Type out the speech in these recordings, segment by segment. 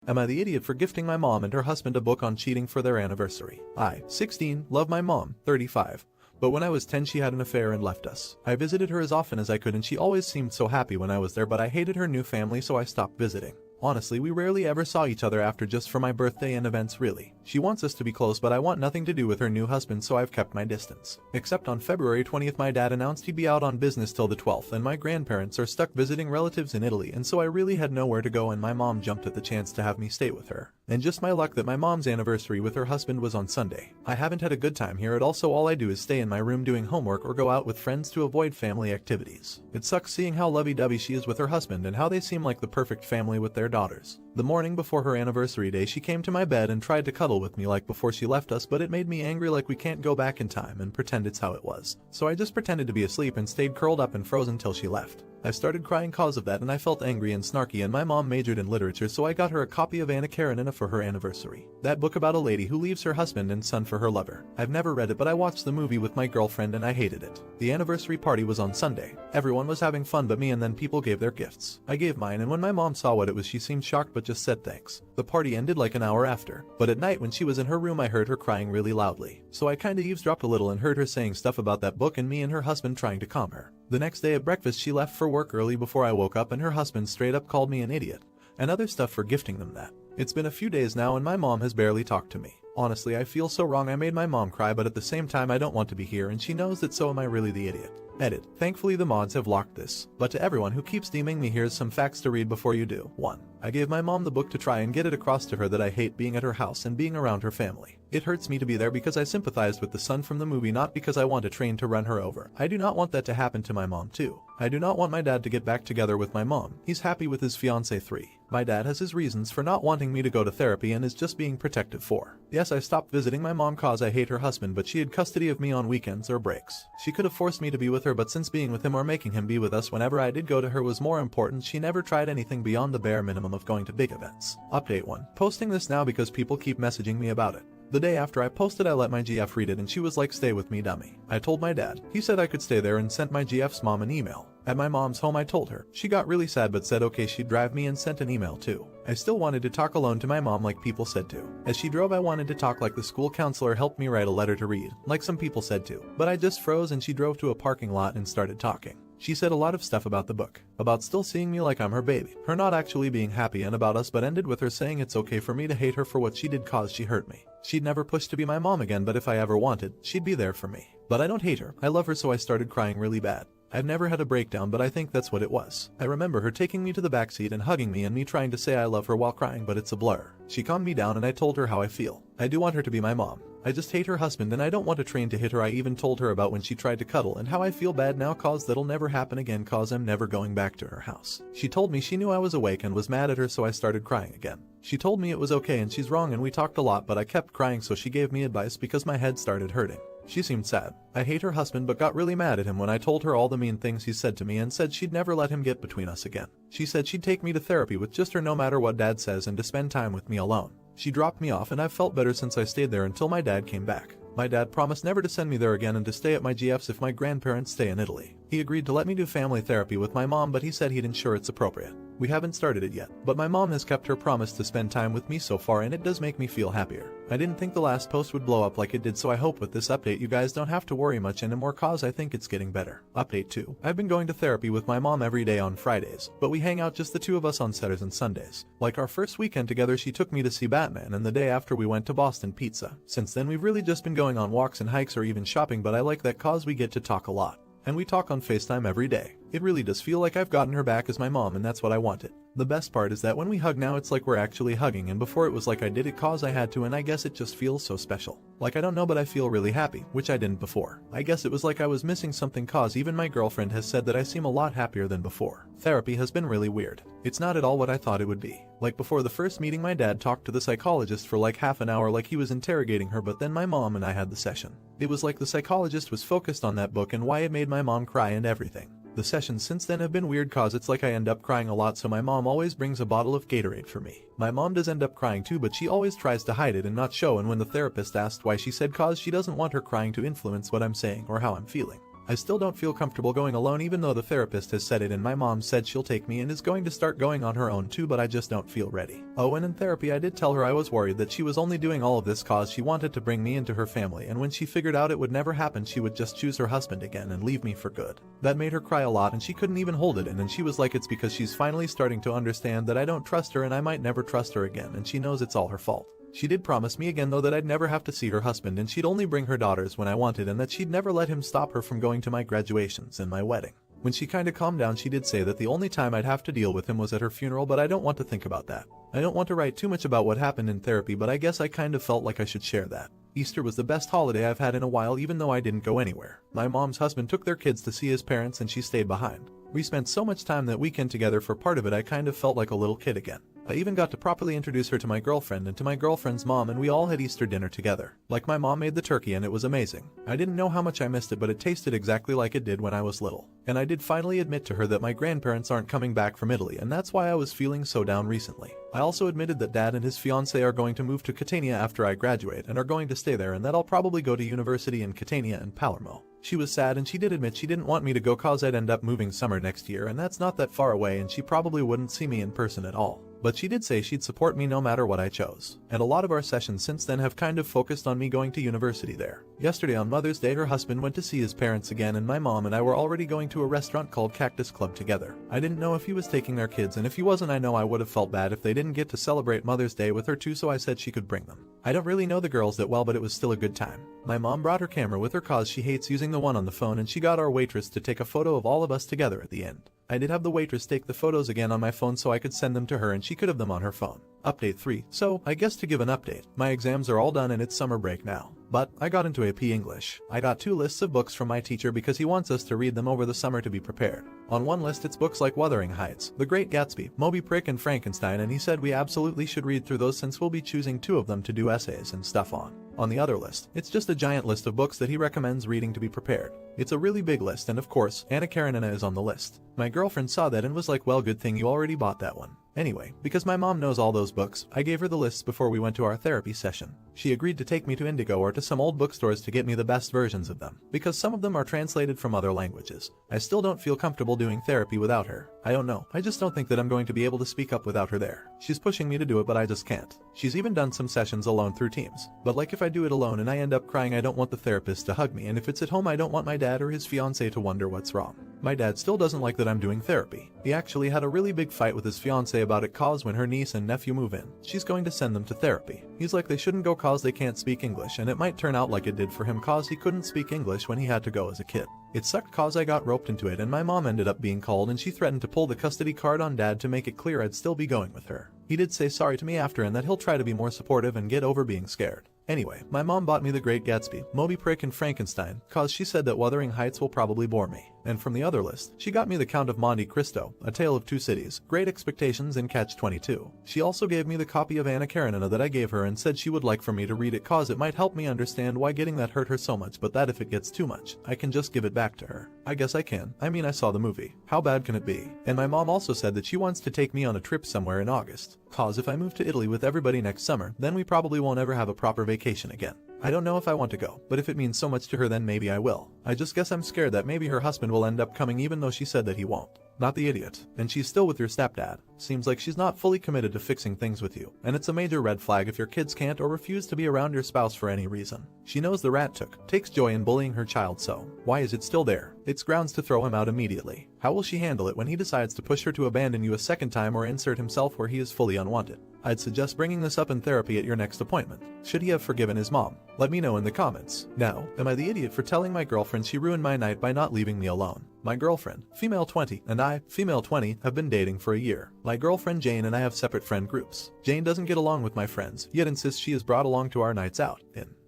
Am I the idiot for gifting my mom and her husband a book on cheating for their anniversary? I, 16, love my mom, 35. But when I was 10 she had an affair and left us. I visited her as often as I could and she always seemed so happy when I was there, but I hated her new family so I stopped visiting. Honestly, we rarely ever saw each other after just for my birthday and events really. She wants us to be close but I want nothing to do with her new husband so I've kept my distance. Except on February 20th my dad announced he'd be out on business till the 12th and my grandparents are stuck visiting relatives in Italy and so I really had nowhere to go and my mom jumped at the chance to have me stay with her. And just my luck that my mom's anniversary with her husband was on Sunday. I haven't had a good time here at all so all I do is stay in my room doing homework or go out with friends to avoid family activities. It sucks seeing how lovey-dovey she is with her husband and how they seem like the perfect family with their daughters. The morning before her anniversary day she came to my bed and tried to cuddle with me like before she left us, but it made me angry like we can't go back in time and pretend it's how it was. So I just pretended to be asleep and stayed curled up and frozen till she left. I started crying cause of that and I felt angry and snarky and my mom majored in literature so I got her a copy of Anna Karenina for her anniversary. That book about a lady who leaves her husband and son for her lover. I've never read it but I watched the movie with my girlfriend and I hated it. The anniversary party was on Sunday. Everyone was having fun but me and then people gave their gifts. I gave mine and when my mom saw what it was she seemed shocked but just said thanks. The party ended like an hour after. But at night when she was in her room I heard her crying really loudly. So I kinda eavesdropped a little and heard her saying stuff about that book and me and her husband trying to calm her. The next day at breakfast she left for work early before I woke up and her husband straight up called me an idiot. And other stuff for gifting them that. It's been a few days now and my mom has barely talked to me. Honestly I feel so wrong I made my mom cry but at the same time I don't want to be here and she knows that so am I really the idiot. Edit. Thankfully the mods have locked this. But to everyone who keeps DMing me here's some facts to read before you do. 1. I gave my mom the book to try and get it across to her that I hate being at her house and being around her family. It hurts me to be there because I sympathized with the son from the movie not because I want a train to run her over. I do not want that to happen to my mom too. I do not want my dad to get back together with my mom. He's happy with his fiancée 3. My dad has his reasons for not wanting me to go to therapy and is just being protective 4. Yes, I stopped visiting my mom cause I hate her husband but she had custody of me on weekends or breaks. She could have forced me to be with her but since being with him or making him be with us whenever I did go to her was more important she never tried anything beyond the bare minimum of going to big events. Update 1. Posting this now because people keep messaging me about it. The day after I posted I let my GF read it and she was like stay with me dummy. I told my dad. He said I could stay there and sent my GF's mom an email. At my mom's home I told her. She got really sad but said okay she'd drive me and sent an email too. I still wanted to talk alone to my mom like people said to. As she drove I wanted to talk like the school counselor helped me write a letter to read, like some people said to. But I just froze and she drove to a parking lot and started talking. She said a lot of stuff about the book, about still seeing me like I'm her baby, her not actually being happy and about us but ended with her saying it's okay for me to hate her for what she did cause she hurt me. She'd never push to be my mom again but if I ever wanted, she'd be there for me. But I don't hate her, I love her so I started crying really bad. I've never had a breakdown but I think that's what it was. I remember her taking me to the backseat and hugging me and me trying to say I love her while crying but it's a blur. She calmed me down and I told her how I feel. I do want her to be my mom. I just hate her husband and I don't want a train to hit her. I even told her about when she tried to cuddle and how I feel bad now cause that'll never happen again cause I'm never going back to her house. She told me she knew I was awake and was mad at her so I started crying again. She told me it was okay and she's wrong and we talked a lot but I kept crying so she gave me advice because my head started hurting. She seemed sad. I hate her husband but got really mad at him when I told her all the mean things he said to me and said she'd never let him get between us again. She said she'd take me to therapy with just her no matter what dad says and to spend time with me alone. She dropped me off and I've felt better since I stayed there until my dad came back. My dad promised never to send me there again and to stay at my GF's if my grandparents stay in Italy. He agreed to let me do family therapy with my mom but he said he'd ensure it's appropriate. We haven't started it yet, but my mom has kept her promise to spend time with me so far and it does make me feel happier. I didn't think the last post would blow up like it did so I hope with this update you guys don't have to worry much anymore cause I think it's getting better. Update 2. I've been going to therapy with my mom every day on Fridays, but we hang out just the two of us on Saturdays and Sundays. Like our first weekend together she took me to see Batman and the day after we went to Boston Pizza. Since then we've really just been going on walks and hikes or even shopping but I like that cause we get to talk a lot. And we talk on FaceTime every day. It really does feel like I've gotten her back as my mom and that's what I wanted. The best part is that when we hug now it's like we're actually hugging and before it was like I did it cause I had to and I guess it just feels so special. Like I don't know but I feel really happy, which I didn't before. I guess it was like I was missing something cause even my girlfriend has said that I seem a lot happier than before. Therapy has been really weird. It's not at all what I thought it would be. Like before the first meeting my dad talked to the psychologist for like half an hour like he was interrogating her but then my mom and I had the session. It was like the psychologist was focused on that book and why it made my mom cry and everything. The sessions since then have been weird cause it's like I end up crying a lot so my mom always brings a bottle of Gatorade for me. My mom does end up crying too but she always tries to hide it and not show and when the therapist asked why she said cause she doesn't want her crying to influence what I'm saying or how I'm feeling. I still don't feel comfortable going alone even though the therapist has said it and my mom said she'll take me and is going to start going on her own too, but I just don't feel ready. Oh, and in therapy I did tell her I was worried that she was only doing all of this cause she wanted to bring me into her family, and when she figured out it would never happen she would just choose her husband again and leave me for good. That made her cry a lot and she couldn't even hold it in, and she was like it's because she's finally starting to understand that I don't trust her and I might never trust her again, and she knows it's all her fault. She did promise me again though that I'd never have to see her husband and she'd only bring her daughters when I wanted, and that she'd never let him stop her from going to my graduations and my wedding. When she kinda calmed down she did say that the only time I'd have to deal with him was at her funeral, but I don't want to think about that. I don't want to write too much about what happened in therapy, but I guess I kind of felt like I should share that. Easter was the best holiday I've had in a while even though I didn't go anywhere. My mom's husband took their kids to see his parents and she stayed behind. We spent so much time that weekend together, for part of it I kind of felt like a little kid again. I even got to properly introduce her to my girlfriend and to my girlfriend's mom, and we all had Easter dinner together. Like, my mom made the turkey and it was amazing. I didn't know how much I missed it, but it tasted exactly like it did when I was little. And I did finally admit to her that my grandparents aren't coming back from Italy, and that's why I was feeling so down recently. I also admitted that Dad and his fiancée are going to move to Catania after I graduate and are going to stay there, and that I'll probably go to university in Catania and Palermo. She was sad and she did admit she didn't want me to go cause I'd end up moving summer next year, and that's not that far away and she probably wouldn't see me in person at all. But she did say she'd support me no matter what I chose. And a lot of our sessions since then have kind of focused on me going to university there. Yesterday on Mother's Day her husband went to see his parents again, and my mom and I were already going to a restaurant called Cactus Club together. I didn't know if he was taking their kids, and if he wasn't I know I would have felt bad if they didn't get to celebrate Mother's Day with her too, so I said she could bring them. I don't really know the girls that well, but it was still a good time. My mom brought her camera with her cause she hates using the one on the phone, and she got our waitress to take a photo of all of us together at the end. I did have the waitress take the photos again on my phone so I could send them to her and she could have them on her phone. Update 3. So, I guess to give an update, my exams are all done and it's summer break now. But I got into AP English. I got 2 lists of books from my teacher because he wants us to read them over the summer to be prepared. On one list it's books like Wuthering Heights, The Great Gatsby, Moby Prick and Frankenstein, and he said we absolutely should read through those since we'll be choosing 2 of them to do essays and stuff on. On the other list, it's just a giant list of books that he recommends reading to be prepared. It's a really big list, and of course, Anna Karenina is on the list. My girlfriend saw that and was like, well, good thing you already bought that one. Anyway, because my mom knows all those books, I gave her the lists before we went to our therapy session. She agreed to take me to Indigo or to some old bookstores to get me the best versions of them, because some of them are translated from other languages. I still don't feel comfortable doing therapy without her. I don't know, I just don't think that I'm going to be able to speak up without her there. She's pushing me to do it, but I just can't. She's even done some sessions alone through Teams. But like, if I do it alone and I end up crying, I don't want the therapist to hug me, and if it's at home I don't want my dad or his fiancée to wonder what's wrong. My dad still doesn't like that I'm doing therapy. He actually had a really big fight with his fiancée about it cause when her niece and nephew move in, she's going to send them to therapy. He's like they shouldn't go cause they can't speak English, and it might turn out like it did for him cause he couldn't speak English when he had to go as a kid. It sucked cause I got roped into it and my mom ended up being called and she threatened to pull the custody card on Dad to make it clear I'd still be going with her. He did say sorry to me after and that he'll try to be more supportive and get over being scared. Anyway, my mom bought me The Great Gatsby, Moby Prick and Frankenstein, cause she said that Wuthering Heights will probably bore me. And from the other list, she got me The Count of Monte Cristo, A Tale of Two Cities, Great Expectations and Catch-22. She also gave me the copy of Anna Karenina that I gave her and said she would like for me to read it cause it might help me understand why getting that hurt her so much, but that if it gets too much, I can just give it back to her. I guess I can. I mean, I saw the movie. How bad can it be? And my mom also said that she wants to take me on a trip somewhere in August. Cause if I move to Italy with everybody next summer, then we probably won't ever have a proper vacation again. I don't know if I want to go, but if it means so much to her then maybe I will. I just guess I'm scared that maybe her husband will end up coming even though she said that he won't. Not the idiot. And she's still with your stepdad. Seems like she's not fully committed to fixing things with you. And it's a major red flag if your kids can't or refuse to be around your spouse for any reason. She knows the rat takes joy in bullying her child, so why is it still there? It's grounds to throw him out immediately. How will she handle it when he decides to push her to abandon you a second time or insert himself where he is fully unwanted? I'd suggest bringing this up in therapy at your next appointment. Should he have forgiven his mom? Let me know in the comments. Now, am I the idiot for telling my girlfriend she ruined my night by not leaving me alone? My girlfriend, female 20, and I, female 20, have been dating for a year. My girlfriend Jane and I have separate friend groups. Jane doesn't get along with my friends, yet insists she is brought along to our nights out.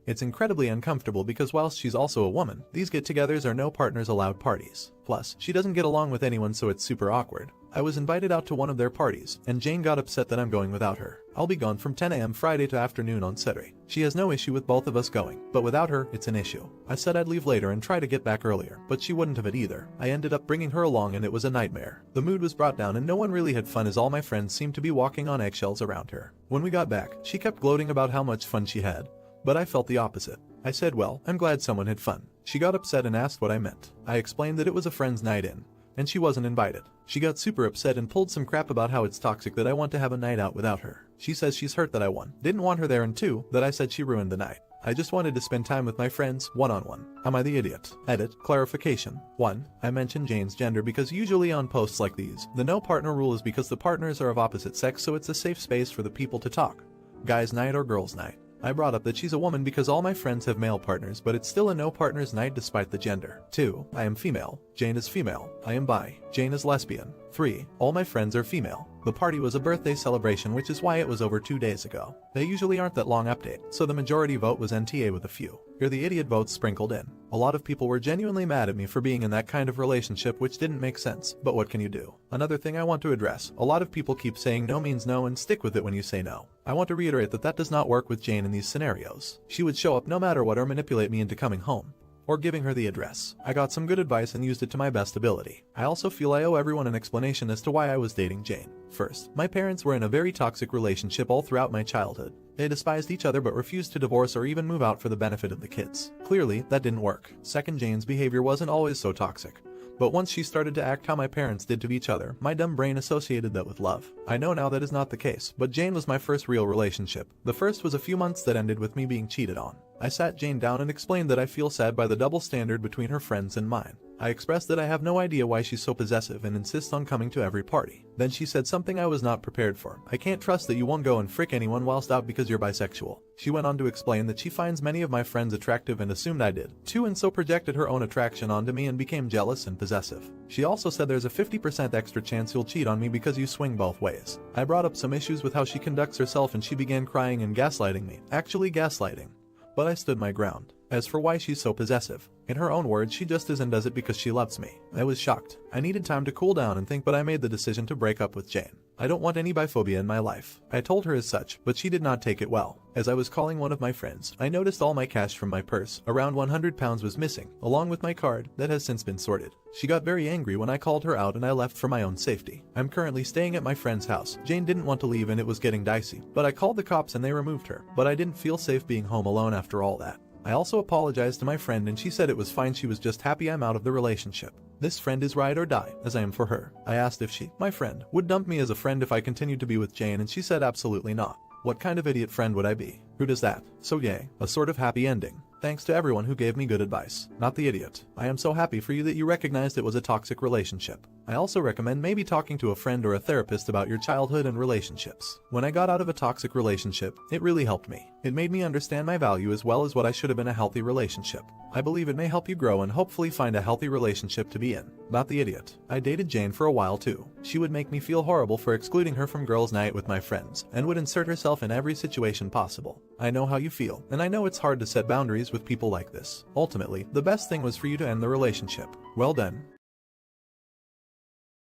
It's incredibly uncomfortable because whilst she's also a woman, these get-togethers are no partners allowed parties. Plus, she doesn't get along with anyone, so it's super awkward. I was invited out to one of their parties, and Jane got upset that I'm going without her. I'll be gone from 10 a.m. Friday to afternoon on Saturday. She has no issue with both of us going, but without her, it's an issue. I said I'd leave later and try to get back earlier, but she wouldn't have it either. I ended up bringing her along and it was a nightmare. The mood was brought down and no one really had fun as all my friends seemed to be walking on eggshells around her. When we got back, she kept gloating about how much fun she had. but I felt the opposite. I said, well, I'm glad someone had fun. She got upset and asked what I meant. I explained that it was a friend's night in, and she wasn't invited. She got super upset and pulled some crap about how it's toxic that I want to have a night out without her. She says she's hurt that I won, didn't want her there, and 2, that I said she ruined the night. I just wanted to spend time with my friends, one-on-one. Am I the idiot? Edit. Clarification. 1. I mentioned Jane's gender because usually on posts like these, the no partner rule is because the partners are of opposite sex, so it's a safe space for the people to talk. Guys' night or girls' night. I brought up that she's a woman because all my friends have male partners, but it's still a no partners night despite the gender. 2. I am female. Jane is female. I am bi. Jane is lesbian. 3. All my friends are female. The party was a birthday celebration, which is why it was over 2 days ago. They usually aren't that long update, so the majority vote was NTA with a few. You're the idiot votes sprinkled in. A lot of people were genuinely mad at me for being in that kind of relationship, which didn't make sense, but what can you do? Another thing I want to address, a lot of people keep saying no means no and stick with it when you say no. I want to reiterate that that does not work with Jane in these scenarios. She would show up no matter what or manipulate me into coming home, or giving her the address. I got some good advice and used it to my best ability. I also feel I owe everyone an explanation as to why I was dating Jane. First, my parents were in a very toxic relationship all throughout my childhood. They despised each other but refused to divorce or even move out for the benefit of the kids. Clearly, that didn't work. Second, Jane's behavior wasn't always so toxic. But once she started to act how my parents did to each other, my dumb brain associated that with love. I know now that is not the case, but Jane was my first real relationship. The first was a few months that ended with me being cheated on. I sat Jane down and explained that I feel sad by the double standard between her friends and mine. I expressed that I have no idea why she's so possessive and insists on coming to every party. Then she said something I was not prepared for. I can't trust that you won't go and frick anyone whilst out because you're bisexual. She went on to explain that she finds many of my friends attractive and assumed I did too, and so projected her own attraction onto me and became jealous and possessive. She also said there's a 50% extra chance you'll cheat on me because you swing both ways. I brought up some issues with how she conducts herself and she began crying and gaslighting me. Actually gaslighting. But I stood my ground. As for why she's so possessive, in her own words, she just is and does it because she loves me. I was shocked. I needed time to cool down and think, but I made the decision to break up with Jane. I don't want any biphobia in my life. I told her as such, but she did not take it well. As I was calling one of my friends, I noticed all my cash from my purse, around £100, was missing, along with my card that has since been sorted. She got very angry when I called her out and I left for my own safety. I'm currently staying at my friend's house. Jane didn't want to leave and it was getting dicey, but I called the cops and they removed her. But I didn't feel safe being home alone after all that. I also apologized to my friend and she said it was fine, she was just happy I'm out of the relationship. This friend is ride or die, as I am for her. I asked if she, my friend, would dump me as a friend if I continued to be with Jane and she said absolutely not. What kind of idiot friend would I be? Who does that? So yay, a sort of happy ending. Thanks to everyone who gave me good advice. Not the idiot. I am so happy for you that you recognized it was a toxic relationship. I also recommend maybe talking to a friend or a therapist about your childhood and relationships. When I got out of a toxic relationship, it really helped me. It made me understand my value as well as what I should have in a healthy relationship. I believe it may help you grow and hopefully find a healthy relationship to be in. Not the idiot. I dated Jane for a while too. She would make me feel horrible for excluding her from girls' night with my friends, and would insert herself in every situation possible. I know how you feel, and I know it's hard to set boundaries with people like this. Ultimately, the best thing was for you to end the relationship. Well done.